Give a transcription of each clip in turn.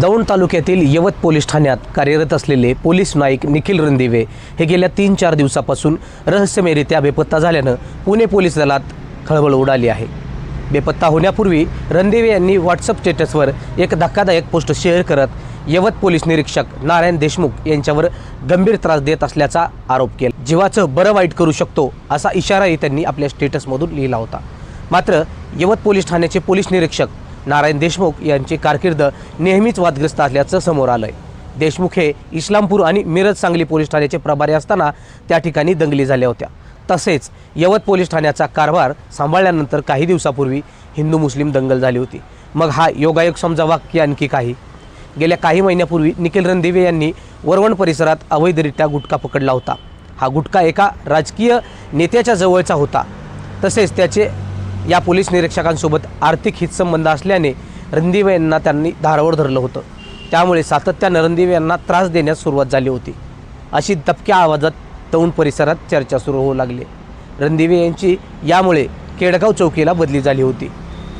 दौंड तालुक्यातील यवत पोलीस ठाण्यात कार्यरत असलेले पोलीस नाईक निखिल रणदिवे हे गेल्या 3-4 दिवसापासून रहस्यमयरित्या बेपत्ता झाल्यानं पुणे पोलीस दलात खळबळ उडाली आहे। बेपत्ता होण्यापूर्वी रणदिवे यांनी व्हॉट्सअप स्टेटसवर एक धक्कादायक पोस्ट शेअर करत यवत पोलीस निरीक्षक नारायण देशमुख यांच्यावर गंभीर त्रास देत असल्याचा आरोप केला। जीवाचं बरं वाईट करू शकतो असा इशाराही त्यांनी आपल्या स्टेटसमधून लिहिला होता। मात्र यवत पोलीस ठाण्याचे पोलीस निरीक्षक नारायण देशमुख यांची कारकीर्द नेहमीच वादग्रस्त असल्याचं समोर आलंय। देशमुख हे इस्लामपूर आणि मिरज सांगली पोलीस ठाण्याचे प्रभारी असताना त्या ठिकाणी दंगली झाल्या होत्या। तसेच यवत पोलीस ठाण्याचा कारभार सांभाळल्यानंतर काही दिवसापूर्वी हिंदू मुस्लिम दंगल झाली होती। मग हा योगायोग समजावा की आणखी काही? गेल्या काही महिन्यापूर्वी निखिल रणदिवे यांनी वरवण परिसरात अवैधरित्या गुटखा पकडला होता। हा गुटखा एका राजकीय नेत्याच्या जवळचा होता। तसेच त्याचे या पोलीस निरीक्षकांसोबत आर्थिक हितसंबंध असल्याने रणदिवे यांना त्यांनी धारावर धरलं होतं। त्यामुळे सातत्यानं रणदिवे यांना त्रास देण्यास सुरुवात झाली होती। अशी दबक्या आवाजात दौंड परिसरात चर्चा सुरू होऊ लागली। रणदिवे यांची यामुळे केडगाव चौकीला बदली झाली होती।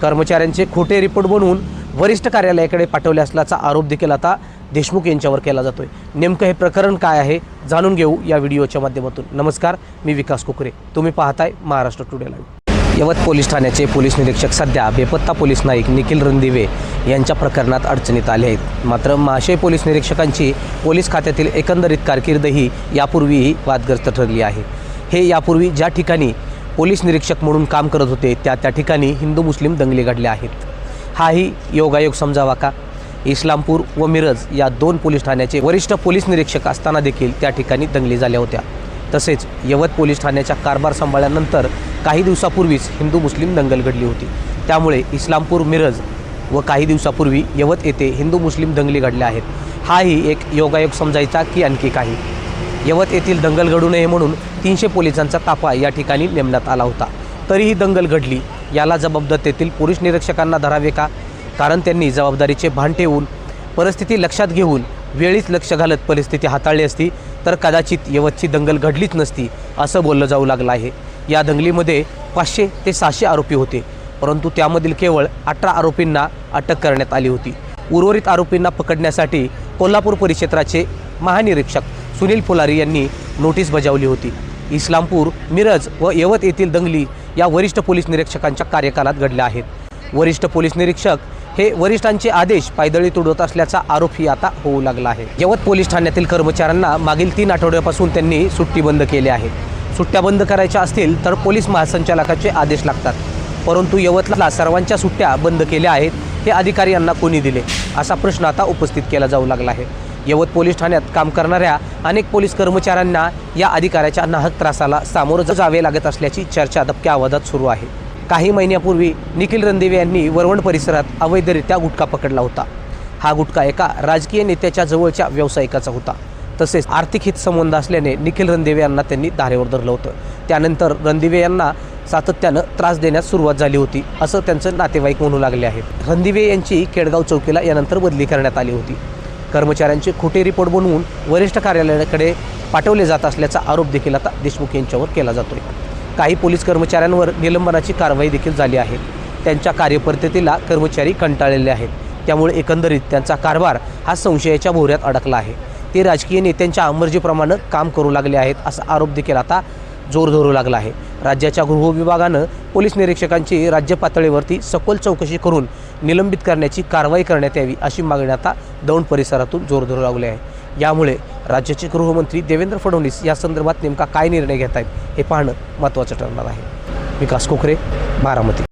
कर्मचाऱ्यांचे खोटे रिपोर्ट बनवून वरिष्ठ कार्यालयाकडे पाठवले असल्याचा आरोप देखील आता देशमुख यांच्यावर केला जातोय। नेमकं हे प्रकरण काय आहे जाणून घेऊ या व्हिडिओच्या माध्यमातून। नमस्कार, मी विकास कोकरे, तुम्ही पाहताय महाराष्ट्र टुडे लाईव्ह। यवत पोलीस ठाण्याचे पोलीस निरीक्षक सध्या बेपत्ता पोलीस नाईक निखिल रणदिवे यांच्या प्रकरणात अडचणीत आले आहेत। मात्र महाशय पोलीस निरीक्षकांची पोलीस खात्यातील एकंदरीत कारकीर्दही यापूर्वीही वादग्रस्त ठरली आहे। हे यापूर्वी ज्या ठिकाणी पोलीस निरीक्षक म्हणून काम करत होते त्या ठिकाणी हिंदू मुस्लिम दंगली घडल्या आहेत। हाही योगायोग समजावा का? इस्लामपूर व मिरज या 2 पोलीस ठाण्याचे वरिष्ठ पोलीस निरीक्षक असताना देखील त्या ठिकाणी दंगली झाल्या होत्या। तसेच यवत पोलीस ठाण्याचा कारभार सांभाळल्यानंतर काही दिवसापूर्वीच हिंदू मुस्लिम दंगल घडली होती। त्यामुळे इस्लामपूर मिरज व काही दिवसापूर्वी यवत येथे हिंदू मुस्लिम दंगली घडल्या आहेत। हाही एक योगायोग समजायचा की आणखी काही? यवत येथील दंगल घडू नये म्हणून 300 पोलिसांचा ताफा या ठिकाणी नेमण्यात आला होता। तरीही दंगल घडली, याला जबाबदार तेथील पोलीस निरीक्षकांना धरावे का? कारण त्यांनी जबाबदारीचे भान ठेवून परिस्थिती लक्षात घेऊन वेळीच लक्ष घालत परिस्थिती हाताळली असती तर कदाचित यवतची दंगल घडलीच नसती असं बोललं जाऊ लागलं आहे। या दंगलीमध्ये 500 ते 600 आरोपी होते, परंतु त्यामधील केवळ 18 आरोपींना अटक करण्यात आली होती। उर्वरित आरोपींना पकडण्यासाठी कोल्हापूर परिक्षेत्राचे महानिरीक्षक सुनील फुलारी यांनी नोटीस बजावली होती। इस्लामपूर, मिरज व यवत येथील दंगली या वरिष्ठ पोलीस निरीक्षकांच्या कार्यकालात घडल्या आहेत। वरिष्ठ पोलीस निरीक्षक हे वरिष्ठांचे आदेश पायदळी तुडवत असल्याचा आरोपही आता होऊ लागला आहे। यवत पोलीस ठाण्यातील कर्मचाऱ्यांना मागील 3 आठवड्यापासून त्यांनी सुट्टी बंद केली आहे। सुट्ट्या बंद करायच्या असतील तर पोलीस महासंचालकाचे आदेश लागतात, परंतु यवतला सर्वांच्या सुट्ट्या बंद केल्या आहेत। हे अधिकारी यांना कोणी दिले असा प्रश्न आता उपस्थित केला जाऊ लागला आहे। यवत पोलीस ठाण्यात काम करणाऱ्या अनेक पोलीस कर्मचाऱ्यांना या अधिकाऱ्याच्या नाहक त्रासाला सामोरं जावे लागत असल्याची चर्चा दबक्या आवाजात सुरू आहे। काही महिन्यापूर्वी निखिल रणदिवे यांनी वरवण परिसरात अवैधरित्या गुटखा पकडला होता। हा गुटखा एका राजकीय नेत्याच्या जवळच्या व्यावसायिकाचा होता। तसेच आर्थिक हितसंबंध असल्याने निखिल रणदिवे यांना त्यांनी धारेवर धरलं होतं। त्यानंतर रणदिवे यांना सातत्यानं त्रास देण्यास सुरुवात झाली होती असं त्यांचं नातेवाईक म्हणू लागले आहेत। रणदिवे यांची केडगाव चौकीला यानंतर बदली करण्यात आली होती। कर्मचाऱ्यांचे खोटे रिपोर्ट बनवून वरिष्ठ कार्यालयाकडे पाठवले जात असल्याचा आरोप देखील आता देशमुख यांच्यावर केला जातोय। काही पोलीस कर्मचाऱ्यांवर निलंबनाची कारवाई देखील झाली आहे। त्यांच्या कार्यपद्धतीला कर्मचारी कंटाळलेले आहेत। त्यामुळे एकंदरीत त्यांचा कारभार हा संशयाच्या भोवऱ्यात अडकला आहे। ते राजकीय नेत्यांच्या अंमर्जीप्रमाणे काम करू लागले आहेत असा आरोप देखील आता जोर धरू लागला आहे। राज्याच्या गृह विभागानं पोलीस निरीक्षकांची राज्य पातळीवरती सखोल चौकशी करून निलंबित करण्याची कारवाई करण्यात यावी अशी मागणी आता दौंड परिसरातून जोर धरू लागली आहे। यामुळे राज्याचे गृहमंत्री देवेंद्र फडणवीस या संदर्भात नेमका काय निर्णय घेत आहेत हे पाहणं महत्त्वाचं ठरणार आहे। विकास कोकरे, बारामती।